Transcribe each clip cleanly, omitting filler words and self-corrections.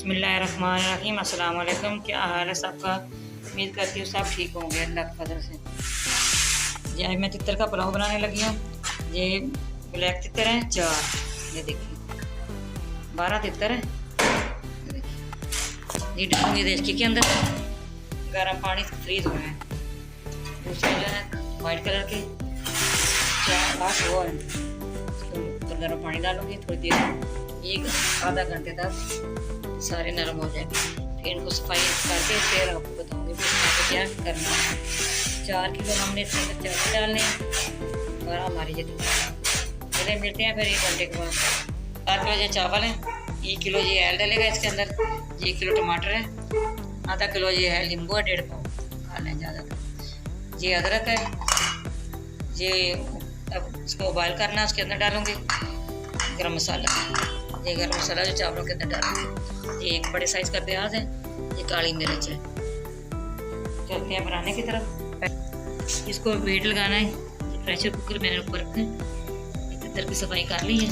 बिस्मिल्लाहिर्रहमानिर्रहीम। अस्सलाम वालेकुम। क्या हाल है सबका? उम्मीद करती हूँ सब ठीक होंगे अल्लाह के फजल से। ये आज मैं तितर का पुलाव बनाने लगी हूँ। ये ब्लैक तितर हैं 4, ये देखिए 12 तितर हैं। ये डालूंगी देचकी के अंदर, गर्म पानी से फ्रीज हुए हैं। दूसरे जो है वाइट कलर के 4-8 वो हैं, तो गर्म पानी डालूंगी थोड़ी देर, एक आधा घंटे तक सारे नरम हो जाएंगे। फिर इनको सफाई करके फिर आपको बताऊंगी क्या करना है। 4 किलो हमने इसके अंदर चावल डालने हैं और हमारी ये चले मिलते हैं फिर 1 घंटे के बाद। 4 किलो ये चावल है, 1 किलो ये आयल डलेगा इसके अंदर, 1 किलो टमाटर है, आधा किलो ये है नींबू है, 1.5 पाव खा लें ज़्यादा। ये अदरक है, ये अब इसको बॉयल करना है, उसके अंदर डालूंगी गरम मसाला। ये गरम मसाला जो चावलों के अंदर डालूंगी। ये 1 बड़े साइज़ का प्याज है, ये काली मिर्च है। चलते हैं बनाने की तरफ। इसको वेट लगाना है, प्रेशर कुकर मैंने ऊपर रखा है। तितर की सफाई कर ली है।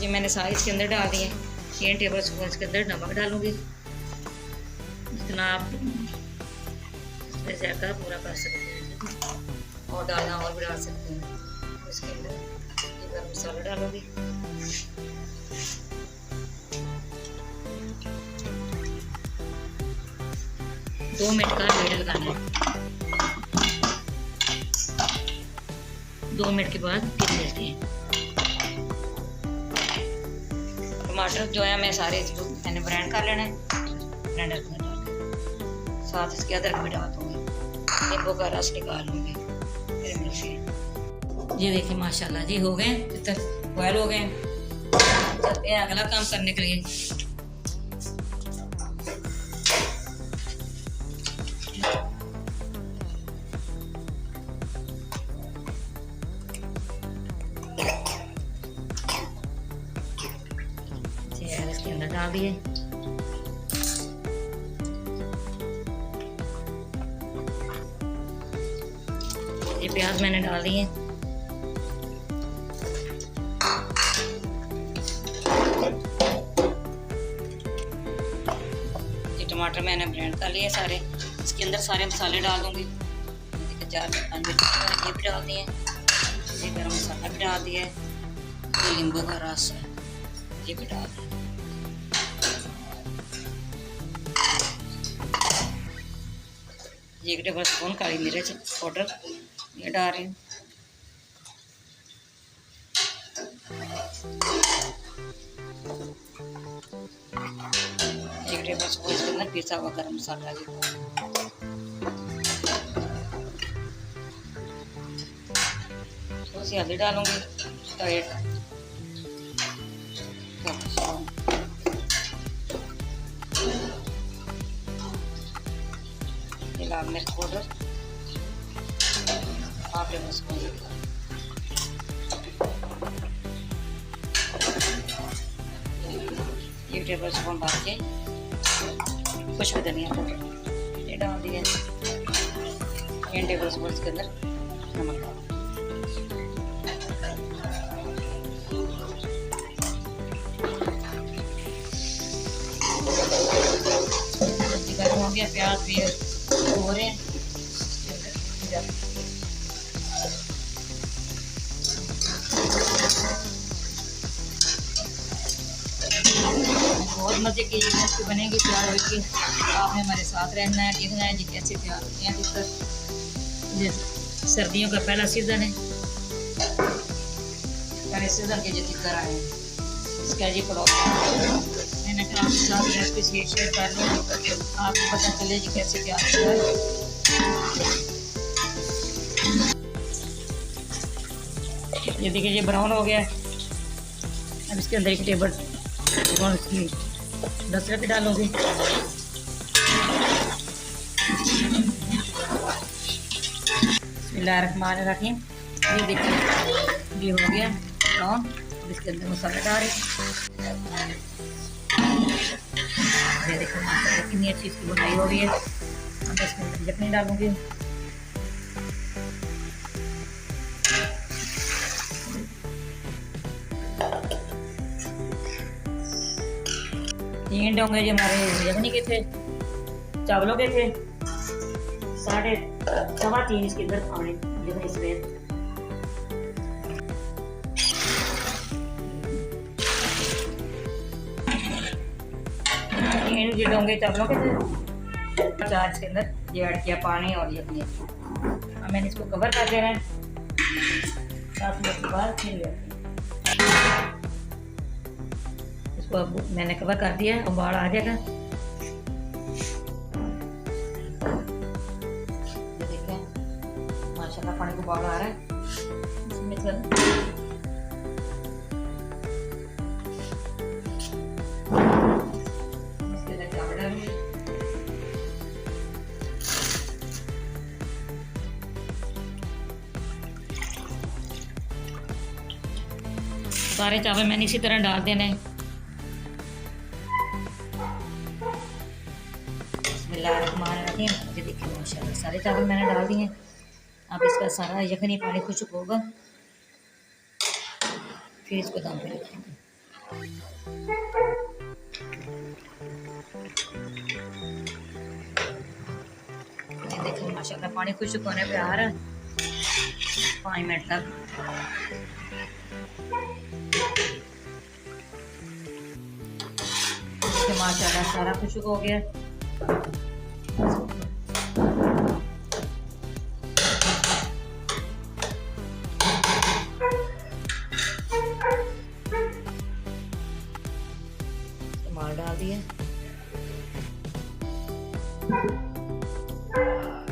ये मैंने सारे इसके अंदर डाल दिए। 3 टेबल स्पून इसके अंदर नमक डालूंगी, जितना आप का पूरा कर सकते हैं, और डालना और भी डाल सकते हैं। इसके अंदर ये गरम मसाला डालूंगी, दो मिनट का वेट लगाना है। 2 मिनट के बाद फिर मिलते हैं। टमाटर जो है मैं सारे मैंने ब्लेंड कर लेना है, ब्लेंडर में डाल के साथ इसके अदरक भी डाल दूँगी, नींबू का रस निकाल लूँगी, फिर मिलते हैं। ये देखिए माशाल्लाह जी हो गए, तितर बॉयल हो गए। चलते हैं अगला काम करने के लिए। इसके अंदर डाल दिए। ये प्याज मैंने डाल दिए। ये टमाटर मैंने ब्लेंड कर लिए सारे, इसके अंदर सारे मसाले डाल दूंगी। 4-5 मिर्च ये भी डाल दिए, ये गरम मसाला भी डाल दिया, ये नींबू का रस है ये भी डाल दिया। ये 1 टेबल स्पून काली मिर्च पाउडर ये डाल रही हूँ। एक टेबल स्पून इसके अंदर पिसा हुआ गरम मसाला थोड़ी सी हल्दी डालूंगी, लाल मिर्च पाउडर 1/2 टेबल स्पून, एक टेबल स्पून डाल के खुशबू धनिया पाउडर ये डाल दिया। 3 टेबल स्पून इसके अंदर नमक डाल, गर्म हो गया, प्याज भी हो रहे हैं। बहुत मजे की रेसिपी बनेगी तैयार होगी। आपने हमारे साथ रहना है, देखना है जी कैसे तैयार होते हैं तितर। सर्दियों का पहला सीजन है, पहले सीजन के जो तितर आए हैं इसका जी पुलाव मैंने कहा आपके साथ रेसिपी शेयर कर लूँ, आपको पता चले जी कैसे तैयार होता है। ये देखिए ये ब्राउन हो गया है। अब इसके अंदर 1 टेबल स्पून इसकी अदरक डालूंगी। बिस्मिल्लाहिर्रहमानिर्रहीम। ये देखिए ये हो गया ब्राउन। अब इसके अंदर मसाला डाल रही, ये देखो मसाला कितनी अच्छी इसकी बनाई हो रही है। अब इसके अंदर चटनी डालूंगी, 3 डोंगे जो हमारे यखनी के थे, चावलों के थे, 3.5 इसके अंदर पानी यखनी समेत। इन जो डोंगे चावलों के थे, 4 इसके अंदर ये ऐड किया पानी और यखनी। अब मैंने इसको कवर कर देना है। 7 मिनट के बाद फिर इसको अब मैंने कवर कर दिया, उबाल आ जाएगा। ये देखें माशाल्लाह पानी को उबाल आ रहा है। इसमें सारे चावल मैंने इसी तरह डाल देने हैं। बिस्मिल्लाहिर्रहमानिर्रहीम। मुझे देखिए माशाल्लाह सारे चावल मैंने डाल दिए। अब इसका सारा यखनी पानी खुश्क होगा, फिर इसको दम पे रखेंगे। ये देखिए माशाल्लाह पानी खुश्क होने पे आ रहा है 5 मिनट तक। माशाल्लाह सारा खुश्क हो गया। माल डाल दिए।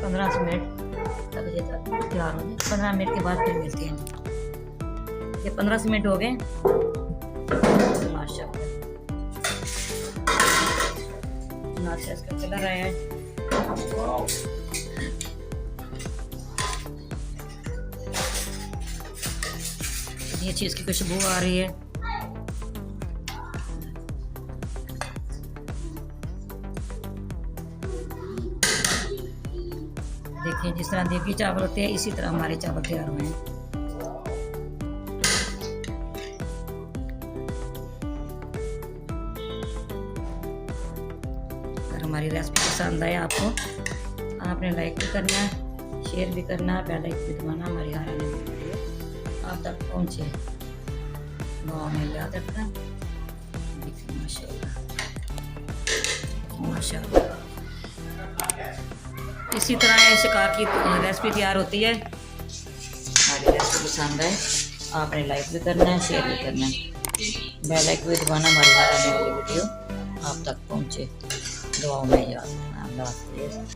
15 मिनट तक ये तैयार हो गए। 15 मिनट के बाद फिर मिलते हैं। ये 15 मिनट हो गए माशाल्लाह। इसका कलर आया है। ये चीज की खुशबू आ रही है। देखिए जिस तरह देगी चावल होते हैं इसी तरह हमारे चावल तैयार हुए हैं। हमारी रेसिपी पसंद आए आपको, आपने लाइक भी करना है, शेयर भी करना है, बेल आइकन भी दबाना। हमारी हर आने वाली वीडियो आप तक पहुँचे। दुआ में याद रखना। देखिए माशाल्लाह माशाल्लाह इसी तरह शिकार की रेसिपी तैयार होती है। हमारी रेसिपी पसंद आए आपने लाइक भी करना है, शेयर भी करना है, बेल आइकन भी दबाना। हमारी हर आने वाली वीडियो आप तक पहुँचे। दुआ में याद रखना। अल्लाह हाफ़िज़।